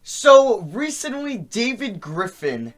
So recently, David Griffin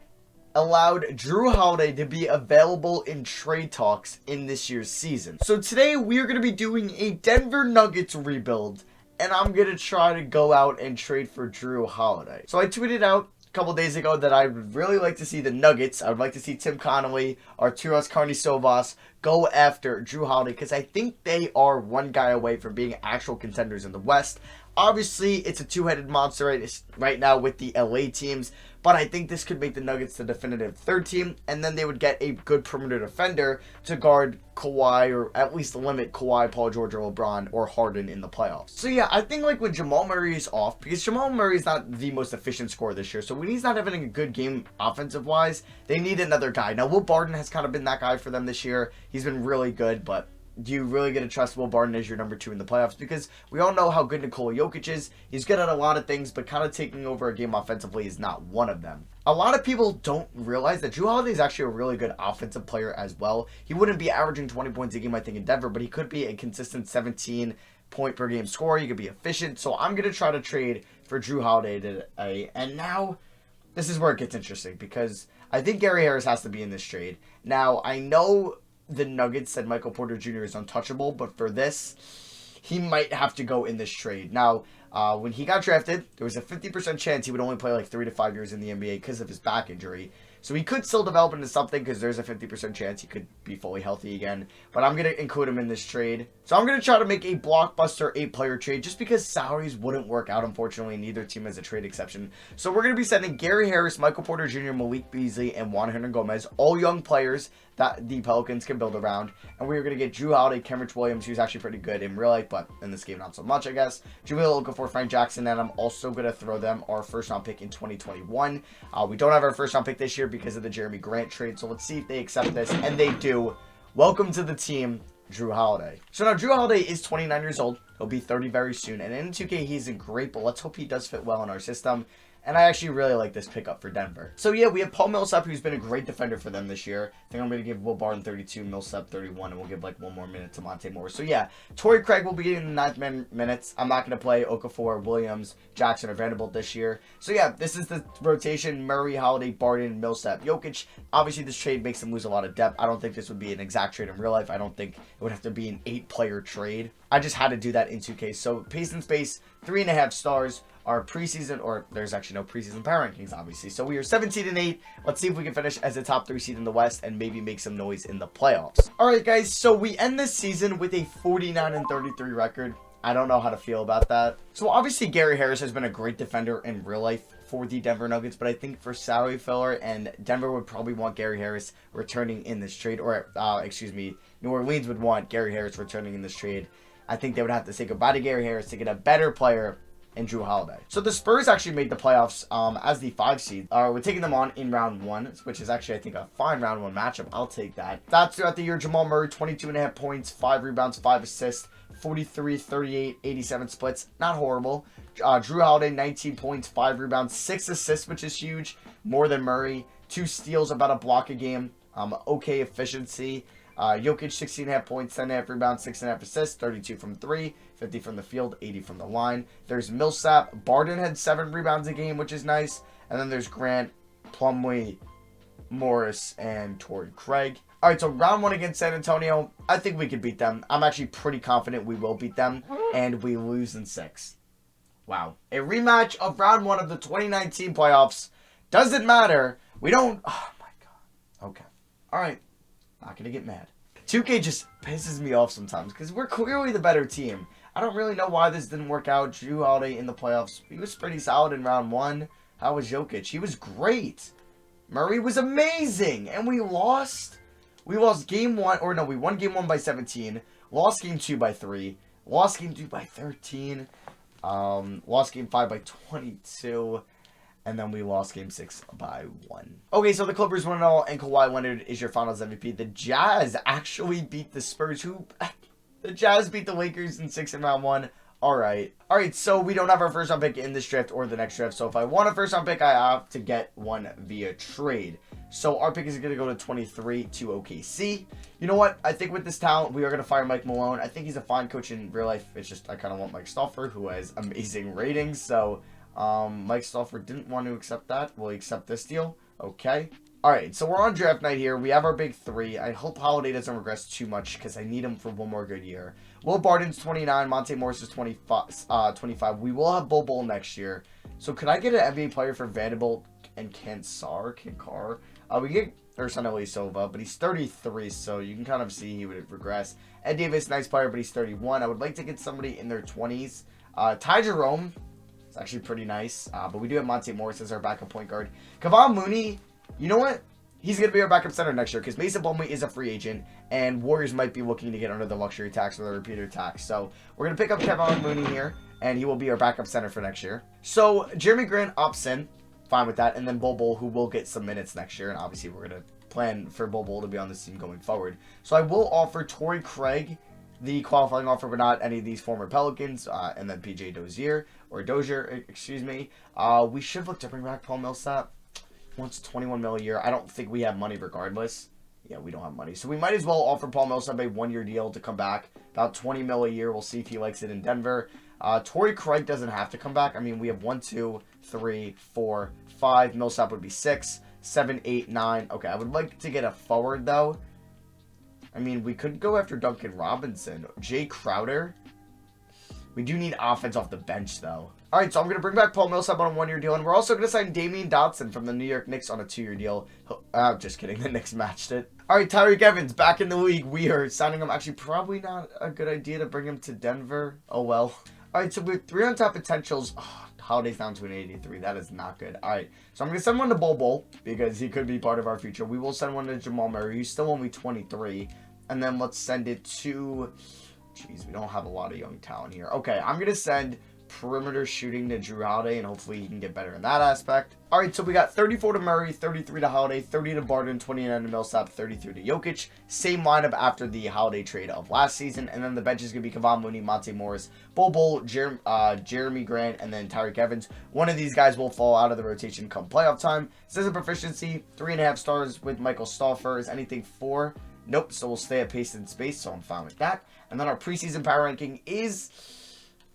allowed Drew Holiday to be available in trade talks in this year's season. So today we are going to be doing a Denver Nuggets rebuild, and I'm going to try to go out and trade for Drew Holiday. So I tweeted out a couple days ago that I would really like to see the Nuggets, I would like to see Tim Connolly, Arturas Karnisovas go after Drew Holiday, because I think they are one guy away from being actual contenders in the West. Obviously, it's a two-headed monster right now with the LA teams, but I think this could make the Nuggets the definitive third team, and then they would get a good perimeter defender to guard Kawhi, or at least limit Kawhi, Paul George, or LeBron, or Harden in the playoffs. So yeah, I think like when Jamal Murray is off, because Jamal Murray is not the most efficient scorer this year, so when he's not having a good game offensive-wise, they need another guy. Now, Will Barton has kind of been that guy for them this year. He's been really good, but do you really get to trust Will Barton as your number 2 in the playoffs? Because we all know how good Nikola Jokic is. He's good at a lot of things, but kind of taking over a game offensively is not one of them. A lot of people don't realize that Drew Holiday is actually a really good offensive player as well. He wouldn't be averaging 20 points a game, I think, in Denver, but he could be a consistent 17 point per game scorer. He could be efficient. So I'm going to try to trade for Drew Holiday today. And now this is where it gets interesting, because I think Gary Harris has to be in this trade. Now, I know the Nuggets said Michael Porter Jr. is untouchable, but for this, he might have to go in this trade. Now, when he got drafted, there was a 50% chance he would only play like 3 to 5 years in the NBA because of his back injury. So he could still develop into something, because there's a 50% chance he could be fully healthy again. But I'm going to include him in this trade. So I'm going to try to make a blockbuster 8-player trade, just because salaries wouldn't work out, unfortunately. Neither team has a trade exception. So we're going to be sending Gary Harris, Michael Porter Jr., Malik Beasley, and Juan Hernan-Gomez, all young players that the Pelicans can build around. And we're going to get Drew Holiday, Kenrich Williams, who's actually pretty good in real life, but in this game not so much, I guess. Jahlil Okafor, Frank Jackson, and I'm also going to throw them our first-round pick in 2021. We don't have our first-round pick this year because of the Jeremy Grant trade, so let's see if they accept this, and they do. Welcome to the team, Drew Holiday. So now Drew Holiday is 29 years old. He'll be 30 very soon, and in 2K he isn't great, but let's hope he does fit well in our system. And I actually really like this pickup for Denver. So yeah, we have Paul Millsap, who's been a great defender for them this year. I think I'm going to give Will Barton 32, Millsap 31, and we'll give like one more minute to Monte Morris. So yeah, Torrey Craig will be getting the 9th minutes. I'm not going to play Okafor, Williams, Jackson, or Vanderbilt this year. So yeah, this is the rotation: Murray, Holiday, Barton, Millsap, Jokic. Obviously, this trade makes them lose a lot of depth. I don't think this would be an exact trade in real life. I don't think it would have to be an 8-player trade. I just had to do that in 2K. So pace and space, 3.5 stars. Our preseason, or there's actually no preseason power rankings, obviously. So we are 17-8. Let's see if we can finish as a top 3 seed in the West and maybe make some noise in the playoffs. All right, guys. So we end this season with a 49-33 record. I don't know how to feel about that. So obviously Gary Harris has been a great defender in real life for the Denver Nuggets, but I think for salary filler, and Denver would probably want Gary Harris returning in this trade, or New Orleans would want Gary Harris returning in this trade. I think they would have to say goodbye to Gary Harris to get a better player and Drew Holiday. So the Spurs actually made the playoffs as the 5 seed. We're taking them on in round 1, which is actually, I think, a fine round 1 matchup. I'll take that. That's throughout the year. Jamal Murray, 22.5 points, 5 rebounds, 5 assists, 43, 38, 87 splits. Not horrible. Drew Holiday, 19 points, 5 rebounds, 6 assists, which is huge. More than Murray. 2 steals, about a block a game. Okay efficiency. Jokic, 16.5 points, 10.5 rebounds, 6.5 assists, 32 from 3, 50 from the field, 80 from the line. There's Millsap. Barton had 7 rebounds a game, which is nice. And then there's Grant, Plumlee, Morris, and Torrey Craig. All right, so round 1 against San Antonio, I think we could beat them. I'm actually pretty confident we will beat them, and we lose in 6. Wow. A rematch of round 1 of the 2019 playoffs. Doesn't matter. We don't... Oh, my God. Okay. All right. Not going to get mad. 2K just pisses me off sometimes because we're clearly the better team. I don't really know why this didn't work out. Drew Holiday in the playoffs, he was pretty solid in round 1. How was Jokic? He was great. Murray was amazing. And we lost. We lost game 1. Or no, we won game 1 by 17. Lost game 2 by 3. Lost game 2 by 13. Lost game 5 by 22. And then we lost game 6 by 1. Okay, so the Clippers won it all, and Kawhi Leonard is your finals MVP. The Jazz actually beat the Spurs, the Jazz beat the Lakers in 6 in round 1. Alright, so we don't have our first round pick in this draft or the next draft. So if I want a first round pick, I have to get one via trade. So our pick is going to go to 23 to OKC. You know what? I think with this talent, we are going to fire Mike Malone. I think he's a fine coach in real life. It's just I kind of want Mike Stoffer, who has amazing ratings. So Mike Stoffer didn't want to accept that. Will he accept this deal? Okay. Alright, so we're on draft night here. We have our big three. I hope Holiday doesn't regress too much because I need him for one more good year. Will Barton's 29. Monte Morris is 25. We will have Bol next year. So could I get an NBA player for Vanderbilt and Kansar? We get Ersan Ilyasova, but he's 33, so you can kind of see he would regress. Ed Davis, nice player, but he's 31. I would like to get somebody in their 20s. Ty Jerome is actually pretty nice, but we do have Monte Morris as our backup point guard. Kevon Mooney, you know what? He's going to be our backup center next year because Mason Plumlee is a free agent, and Warriors might be looking to get under the luxury tax or the repeater tax. So we're going to pick up Kevon Mooney here, and he will be our backup center for next year. So Jeremy Grant opts in. Fine with that. And then Bol, who will get some minutes next year. And obviously, we're going to plan for Bol to be on this team going forward. So I will offer Torrey Craig the qualifying offer, but not any of these former Pelicans. And then PJ Dozier, excuse me. We should look to bring back Paul Millsap. He wants $21 million a year. I don't think we have money regardless. Yeah, we don't have money. So we might as well offer Paul Millsap a one-year deal to come back. About $20 million a year. We'll see if he likes it in Denver. Torrey Craig doesn't have to come back. I mean, we have 1, 2, 3, 4, 5. Millsap would be 6, 7, 8, 9. Okay, I would like to get a forward, though. I mean, we could go after Duncan Robinson. Jay Crowder. We do need offense off the bench, though. All right, so I'm going to bring back Paul Millsap on a one-year deal, and we're also going to sign Damian Dotson from the New York Knicks on a 2-year deal. Just kidding. The Knicks matched it. All right, Tyreek Evans back in the league. We are signing him. Actually, probably not a good idea to bring him to Denver. Oh, well. All right, so we have 3 on-top potentials. Oh, Holiday's down to an 83. That is not good. All right, so I'm going to send one to Bol because he could be part of our future. We will send one to Jamal Murray. He's still only 23. And then let's send it to... Jeez, we don't have a lot of young talent here. Okay, I'm going to send perimeter shooting to Drew Holiday, and hopefully he can get better in that aspect. All right, so we got 34 to Murray, 33 to Holiday, 30 to Barton, 29 to Millsap, 33 to Jokic. Same lineup after the Holiday trade of last season. And then the bench is going to be Kevon Mooney, Monte Morris, Bol, Jeremy Grant, and then Tyreek Evans. One of these guys will fall out of the rotation come playoff time. Says a proficiency, 3.5 stars with Michael Stoffer. Is anything 4? Nope, so we'll stay at pace and space, so I'm fine with that. And then our preseason power ranking is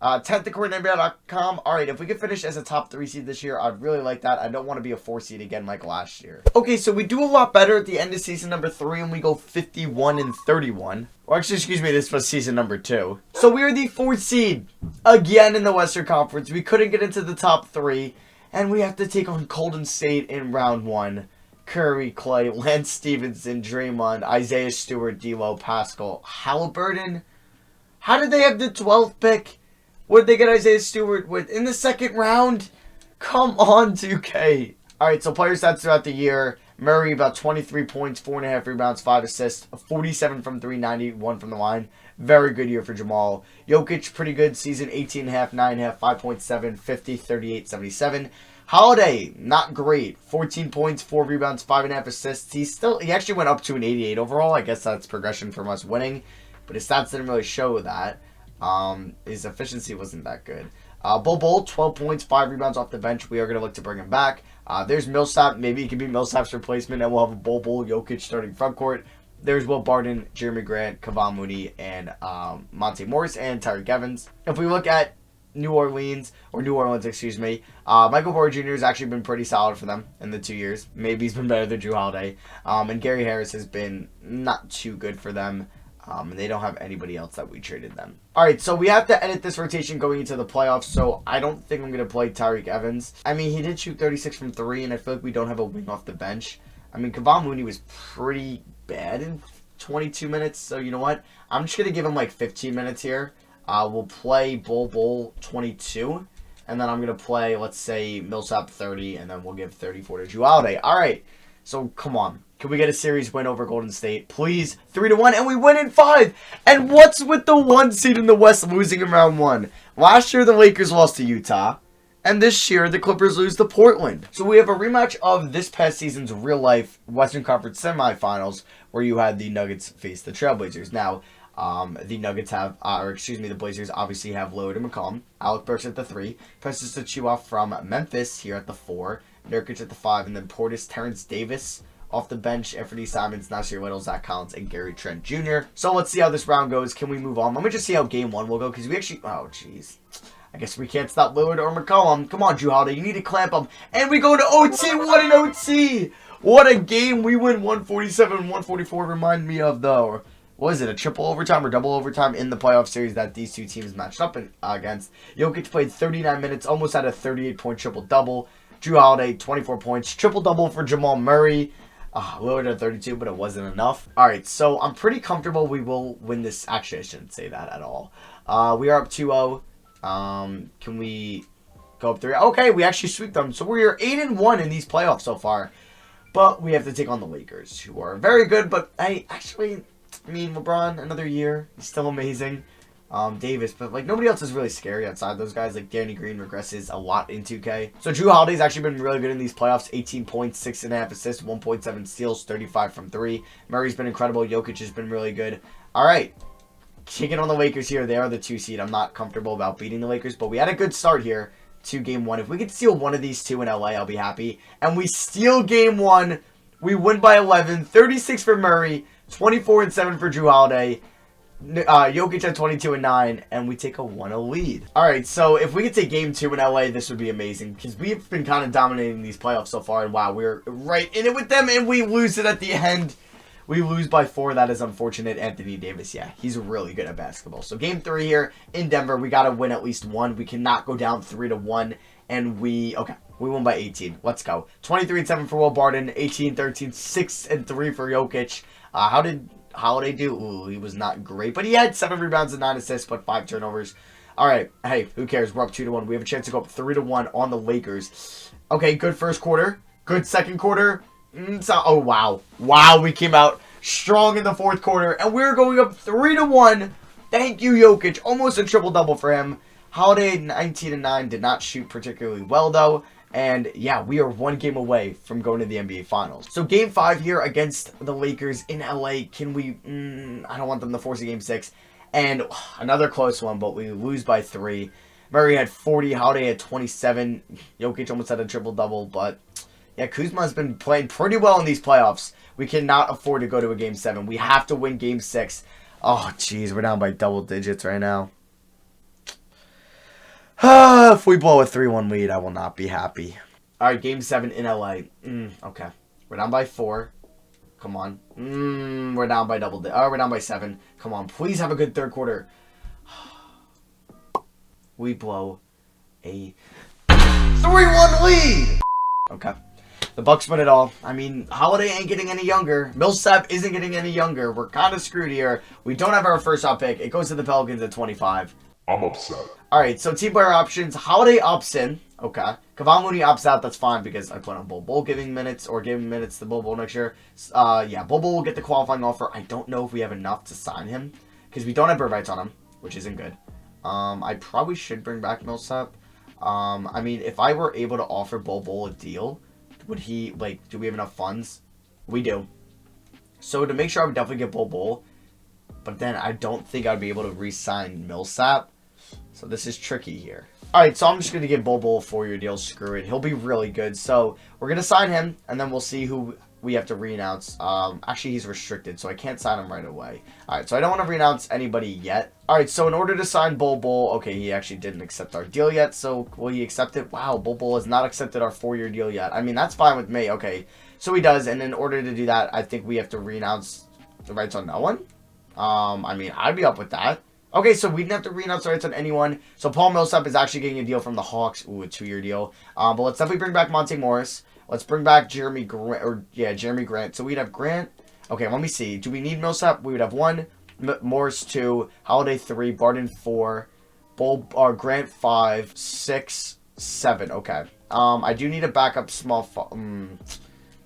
10th according to NBA.com. All right, if we could finish as a top 3 seed this year, I'd really like that. I don't want to be a 4 seed again like last year. Okay, so we do a lot better at the end of season number 3, and we go 51 and 31. Or actually, excuse me, this was season number 2. So we are the 4th seed again in the Western Conference. We couldn't get into the top 3, and we have to take on Golden State in round 1. Curry, Clay, Lance Stevenson, Draymond, Isaiah Stewart, D'Lo, Pascal, Halliburton. How did they have the 12th pick? What did they get Isaiah Stewart with in the 2nd round? Come on, 2K. All right, so player stats throughout the year. Murray, about 23 points, 4.5 rebounds, 5 assists, 47 from 3, 91 from the line. Very good year for Jamal. Jokic, pretty good season, 18.5, 9.5, 5.7, 50, 38, 77. Holiday, not great. 14 points, 4 rebounds, 5.5 assists. He actually went up to an 88 overall. I guess that's progression from us winning, but his stats didn't really show that. His efficiency wasn't that good. Bol, 12 points, 5 rebounds off the bench. We are going to look to bring him back. There's Millsap. Maybe he can be Millsap's replacement, and we'll have a Bol, Jokic starting front court. There's Will Barton, Jeremy Grant, Kevon Mooney, and Monte Morris, and Tyreek Evans. If we look at New Orleans, excuse me, Michael Porter Jr. has actually been pretty solid for them in the 2 years. Maybe he's been better than Drew Holiday. And Gary Harris has been not too good for them. And they don't have anybody else that we traded them. All right, so we have to edit this rotation going into the playoffs, so I don't think I'm going to play Tyreek Evans. I mean, he did shoot 36 from 3, and I feel like we don't have a wing off the bench. I mean, Kevon Mooney was pretty bad in 22 minutes, so you know what? I'm just going to give him like 15 minutes here. We'll play Bol 22, and then I'm going to play, let's say, Millsap 30, and then we'll give 34 to Drew Holiday. All right, so come on. Can we get a series win over Golden State? Please, 3-1, and we win in 5. And what's with the 1 seed in the West losing in round 1? Last year, the Lakers lost to Utah, and this year, the Clippers lose to Portland. So we have a rematch of this past season's real-life Western Conference semifinals, where you had the Nuggets face the Trailblazers. Now, the Nuggets have, the Blazers obviously have Lillard and McCollum. Alec Burks at the 3. Precious Achiuwa from Memphis here at the 4. Nurkic at the 5. And then Portis, Terrence Davis off the bench. Anthony Simons, Nasir Little, Zach Collins, and Gary Trent Jr. So let's see how this round goes. Can we move on? Let me just see how game 1 will go. Because we actually, oh jeez. I guess we can't stop Lillard or McCollum. Come on, Drew Holiday. You need to clamp him. And we go to OT. What an OT. What a game. We win 147-144. Remind me of the... What is it, a triple overtime or double overtime in the playoff series that these two teams matched up against. Jokic played 39 minutes, almost had a 38-point triple-double. Drew Holiday, 24 points. Triple-double for Jamal Murray. Lillard at 32, but it wasn't enough. All right, so I'm pretty comfortable we will win this. Actually, I shouldn't say that at all. We are up 2-0. Can we go up 3? Okay, we actually sweep them. So we are 8-1 in these playoffs so far. But we have to take on the Lakers, who are very good, but hey, actually... I mean, LeBron, another year. He's still amazing. Davis, but like nobody else is really scary outside those guys. Like Danny Green regresses a lot in 2K. So Drew Holiday's actually been really good in these playoffs. 18 points, 6.5 assists, 1.7 steals, 35 from 3. Murray's been incredible. Jokic has been really good. All right. Kicking on the Lakers here. They are the 2 seed. I'm not comfortable about beating the Lakers, but we had a good start here to game 1. If we could steal one of these 2 in LA, I'll be happy. And we steal game 1. We win by 11. 36 for Murray. 24-7 for Drew Holiday. Jokic at 22-9, and we take a 1-0 lead. All right, so if we could take game 2 in LA, this would be amazing because we've been kind of dominating these playoffs so far, and wow, we're right in it with them, and we lose it at the end. We lose by 4. That is unfortunate. Anthony Davis, yeah, he's really good at basketball. So game 3 here in Denver, we got to win at least 1. We cannot go down 3-1, and we won by 18. Let's go. 23-7 for Will Barton, 18-13, 6-3 for Jokic. How did Holiday do? Ooh, he was not great, but he had 7 rebounds and 9 assists, but 5 turnovers. All right, hey, who cares? We're up 2-1. We have a chance to go up 3-1 on the Lakers. Okay, good first quarter. Good second quarter. Oh, wow. Wow, we came out strong in the fourth quarter, and we're going up 3-1. Thank you, Jokic. Almost a triple-double for him. Holiday, 19-9, did not shoot particularly well, though. And, yeah, we are 1 game away from going to the NBA Finals. So, Game 5 here against the Lakers in LA. Can we... I don't want them to force a Game 6. And another close one, but we lose by 3. Murray had 40. Holiday had 27. Jokic almost had a triple-double. But, yeah, Kuzma has been playing pretty well in these playoffs. We cannot afford to go to a Game 7. We have to win Game 6. Oh, jeez, we're down by double digits right now. If we blow a 3-1 lead, I will not be happy. All right, Game 7 in LA. Okay. We're down by 4. Come on. We're down by we're down by 7. Come on. Please have a good third quarter. We blow a 3-1 lead. Okay. The Bucks win it all. I mean, Holiday ain't getting any younger. Millsap isn't getting any younger. We're kind of screwed here. We don't have our first round pick. It goes to the Pelicans at 25. I'm upset. All right, so team player options. Holiday opts in. Okay. Kevon Looney opts out. That's fine because I plan on Bol giving minutes or giving minutes to Bol next year. Yeah, Bol will get the qualifying offer. I don't know if we have enough to sign him because we don't have bird rights on him, which isn't good. I probably should bring back Millsap. I mean, if I were able to offer Bol a deal, would he, like, do we have enough funds? We do. So to make sure, I would definitely get Bol, but then I don't think I'd be able to re-sign Millsap. So this is tricky here. All right, so I'm just going to give Bol a 4-year deal. Screw it. He'll be really good. So we're going to sign him, and then we'll see who we have to re-announce. Actually, he's restricted, so I can't sign him right away. All right, so I don't want to re-announce anybody yet. All right, so in order to sign Bol, okay, he actually didn't accept our deal yet, so will he accept it? Wow, Bol has not accepted our 4-year deal yet. I mean, that's fine with me. Okay, so he does, and in order to do that, I think we have to re-announce the rights on no one. I mean, I'd be up with that. Okay, so we didn't have to re-announce the rights on anyone. So Paul Millsap is actually getting a deal from the Hawks. Ooh, a 2-year deal. But let's definitely bring back Monte Morris. Let's bring back Jeremy Grant. So we'd have Grant. Okay, let me see. Do we need Millsap? We would have 1, Morris 2, Holiday 3, Barton 4, Grant 5, 6, 7. Okay. I do need a backup small.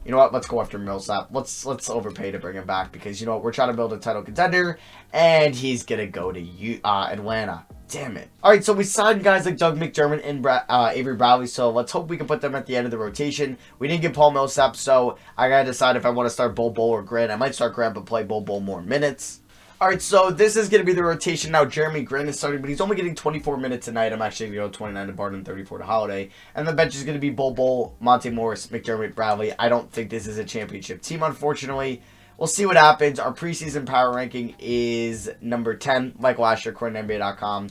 You know what? Let's go after Millsap. Let's overpay to bring him back because, you know what? We're trying to build a title contender, and he's going to go to Atlanta. Damn it. All right, so we signed guys like Doug McDermott and Avery Bradley, so let's hope we can put them at the end of the rotation. We didn't get Paul Millsap, so I got to decide if I want to start Bol or Grant. I might start Grant, but play Bol more minutes. All right, so this is going to be the rotation now. Jeremy Grant is starting, but he's only getting 24 minutes tonight. I'm actually going to go 29 to Barton, 34 to Holiday. And the bench is going to be Bol, Monte Morris, McDermott, Bradley. I don't think this is a championship team, unfortunately. We'll see what happens. Our preseason power ranking is number 10, like last year, according to NBA.com.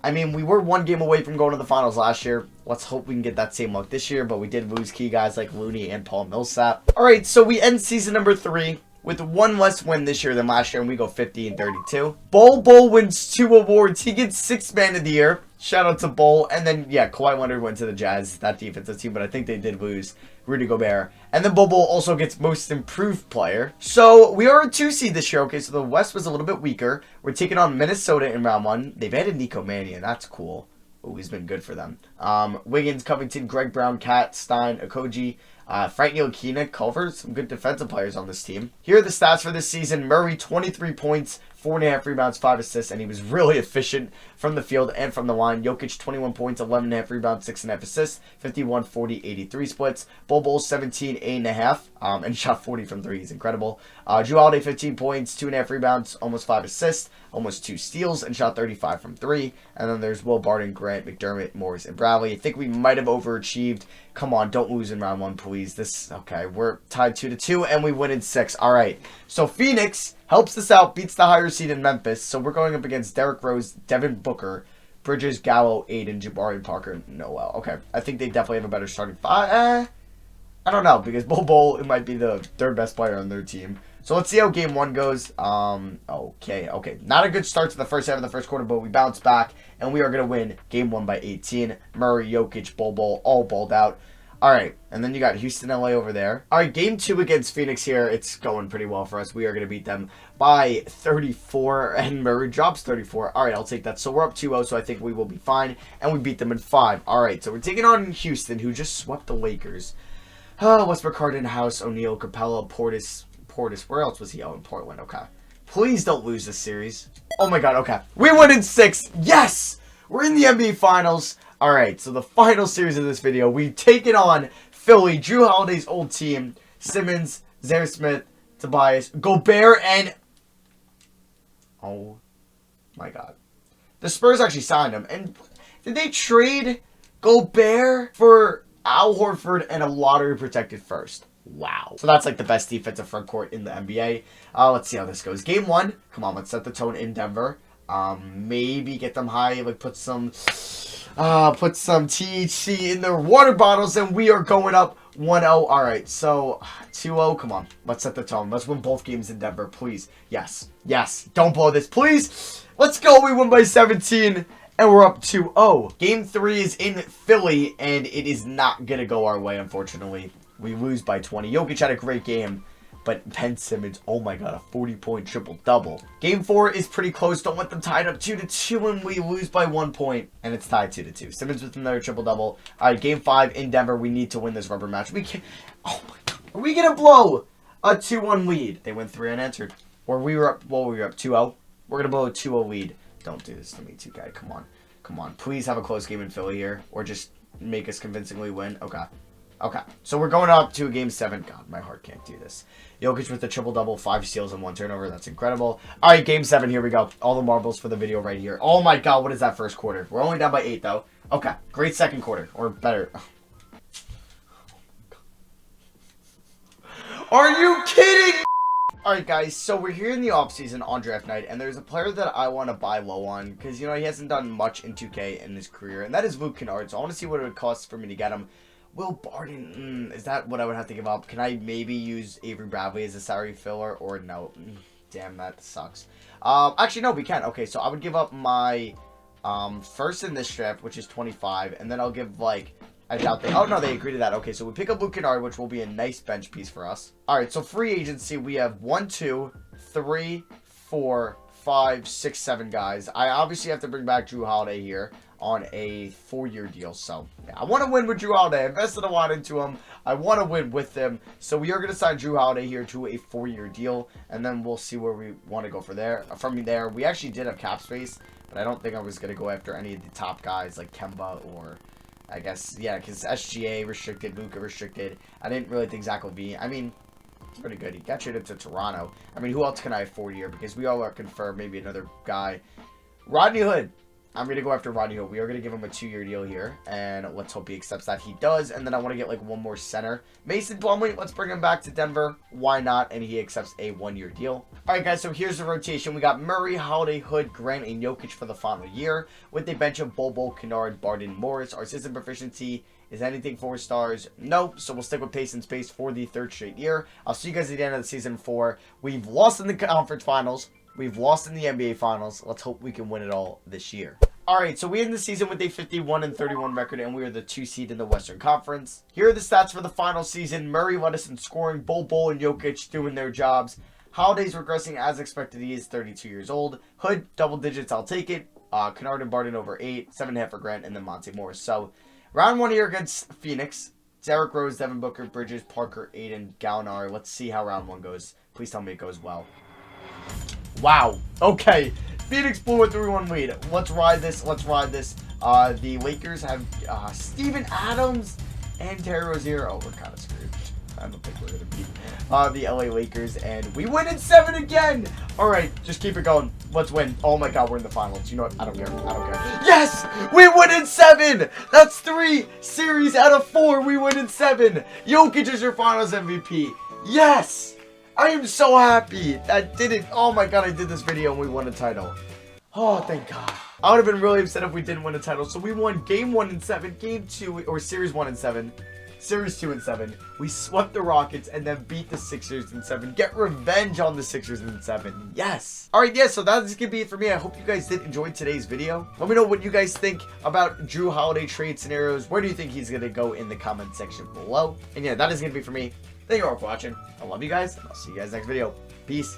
I mean, we were one game away from going to the finals last year. Let's hope we can get that same luck this year, but we did lose key guys like Looney and Paul Millsap. All right, so we end season number 3 with one less win this year than last year, and we go 50-32. Bol wins 2 awards. He gets 6th man of the year. Shout out to Bol. And then, yeah, Kawhi Leonard went to the Jazz, that defensive team, but I think they did lose Rudy Gobert. And then Bol also gets most improved player. So we are a 2 seed this year. Okay, so the West was a little bit weaker. We're taking on Minnesota in round 1. They've added Nico Mannion. That's cool. Oh, he's been good for them. Wiggins, Covington, Greg Brown, Cat, Stein, Okogie, Frank Ntilikina, Culver. Some good defensive players on this team. Here are the stats for this season. Murray, 23 points, 4.5 rebounds, 5 assists, and he was really efficient from the field and from the line. Jokic, 21 points, 11.5 rebounds, 6.5 assists, 51, 40, 83 splits. Bol, 17, 8.5, and shot 40 from 3. He's incredible. Jrue Holiday, 15 points, 2.5 rebounds, almost 5 assists, almost 2 steals, and shot 35 from 3. And then there's Will Barton, Grant, McDermott, Morris, and Bradley. I think we might have overachieved. Come on, don't lose in round 1, please. Okay, we're tied 2-2, and we win in 6. All right, so Phoenix helps us out, beats the higher seed in Memphis. So we're going up against Derrick Rose, Devin Booker, Bridges, Gallo, Aiden, Jabari, Parker, Noel. Okay, I think they definitely have a better starting 5. I don't know, because Bol it might be the 3rd best player on their team. So let's see how game 1 goes. Okay. Not a good start to the first half of the first quarter, but we bounce back, and we are going to win game 1 by 18. Murray, Jokic, Bol, all balled out. All right, and then you got Houston, LA over there. All right, game 2 against Phoenix here. It's going pretty well for us. We are going to beat them by 34, and Murray drops 34. All right, I'll take that. So we're up 2-0, so I think we will be fine, and we beat them in 5. All right, so we're taking on Houston, who just swept the Lakers. Westbrook, Harden, House, O'Neal, Capella, Portis. Where else was he? Oh, in Portland. Okay. Please don't lose this series. Oh my God. Okay. We win in 6. Yes! We're in the NBA Finals. All right. So the final series of this video, we've taken on Philly, Jrue Holiday's old team, Simmons, Zaire Smith, Tobias, Gobert, and... Oh my God. The Spurs actually signed him. And did they trade Gobert for Al Horford and a lottery protected first? Wow. So that's like the best defensive front court in the NBA. Let's see how this goes. Game 1. Come on, let's set the tone in Denver. Maybe get them high, like put some THC in their water bottles, and we are going up 1-0. All right, so 2-0. Come on, let's set the tone. Let's win both games in Denver, please. Yes. Don't blow this, please. Let's go. We win by 17. And we're up 2-0. Game 3 is in Philly, and it is not going to go our way, unfortunately. We lose by 20. Jokic had a great game, but Ben Simmons, oh my God, a 40-point triple-double. Game 4 is pretty close. Don't let them tie it up 2-2, and we lose by 1 point, and it's tied 2-2. Simmons with another triple-double. All right, Game 5 in Denver. We need to win this rubber match. We can't. Oh my God. Are we going to blow a 2-1 lead? They went 3 unanswered. Or we were up 2-0. We're going to blow a 2-0 lead. Don't do this to me, 2K. Come on. Please have a close game in Philly here. Or just make us convincingly win. Okay. So we're going up to game 7. God, my heart can't do this. Jokic with the triple-double, 5 steals and 1 turnover. That's incredible. All right, game 7. Here we go. All the marbles for the video right here. Oh my God, what is that first quarter? We're only down by 8, though. Okay, great second quarter. Or better. Are you kidding? Alright guys, so we're here in the offseason on draft night, and there's a player that I want to buy low on, because, you know, he hasn't done much in 2K in his career, and that is Luke Kennard. So I want to see what it would cost for me to get him. Will Barton, is that what I would have to give up? Can I maybe use Avery Bradley as a salary filler, or no? Damn, that sucks. Actually, no, we can. Okay, so I would give up my first in this draft, which is 25, and then I'll give, like... I doubt they... Oh, no, they agree to that. Okay, so we pick up Luke Kennard, which will be a nice bench piece for us. All right, so free agency, we have 1, 2, 3, 4, 5, 6, 7 guys. I obviously have to bring back Jrue Holiday here on a 4-year deal. So, yeah, I want to win with Jrue Holiday. I invested a lot into him. I want to win with him. So, we are going to sign Jrue Holiday here to a 4-year deal, and then we'll see where we want to go from there. We actually did have cap space, but I don't think I was going to go after any of the top guys like Kemba or... I guess, yeah, because SGA restricted, Luka restricted. I didn't really think Zach Levine. I mean, it's pretty good. He got traded to Toronto. I mean, who else can I afford here? Because we all are confirmed. Maybe another guy. Rodney Hood. I'm going to go after Rodney Hood. We are going to give him a 2-year deal here. And let's hope he accepts that. He does. And then I want to get like one more center. Mason Plumlee, let's bring him back to Denver. Why not? And he accepts a 1-year deal. All right, guys, so here's the rotation. We got Murray, Holiday, Hood, Grant, and Jokic for the final year. With a bench of Bobo, Kennard, Barden, Morris. Our system proficiency is anything 4 stars? No. So we'll stick with pace and space for the 3rd straight year. I'll see you guys at the end of the season 4. We've lost in the conference finals. We've lost in the NBA finals. Let's hope we can win it all this year. Alright, so we end the season with a 51-31 record, and we are the 2 seed in the Western Conference. Here are the stats for the final season. Murray led us in scoring. Bobo and Jokic doing their jobs. Holiday's regressing as expected. He is 32 years old. Hood, double digits, I'll take it. Kennard and Barden over 8. 7.5 for Grant, and then Monte Morris. So, round 1 here against Phoenix. Derrick Rose, Devin Booker, Bridges, Parker, Aiden, Gallinari. Let's see how round 1 goes. Please tell me it goes well. Wow. Okay. Phoenix blew a 3-1 lead. Let's ride this. Let's ride this. The Lakers have Steven Adams and Terry Rozier. Oh, we're kind of screwed. I don't think we're going to beat the LA Lakers. And we win in 7 again. All right. Just keep it going. Let's win. Oh, my God. We're in the finals. You know what? I don't care. I don't care. Yes! We win in 7! That's 3 series out of 4. We win in 7. Jokic is your finals MVP. Yes! I am so happy. I did it. Oh my God, I did this video and we won a title. Oh, thank God. I would have been really upset if we didn't win a title. So we won game 1 in 7, game 2, or series 1 in 7, series 2 in 7. We swept the Rockets and then beat the Sixers in 7. Get revenge on the Sixers in 7. Yes. All right, yeah, so that's going to be it for me. I hope you guys did enjoy today's video. Let me know what you guys think about Jrue Holiday trade scenarios. Where do you think he's going to go in the comment section below? And yeah, that is going to be for me. Thank you all for watching. I love you guys, and I'll see you guys next video. Peace.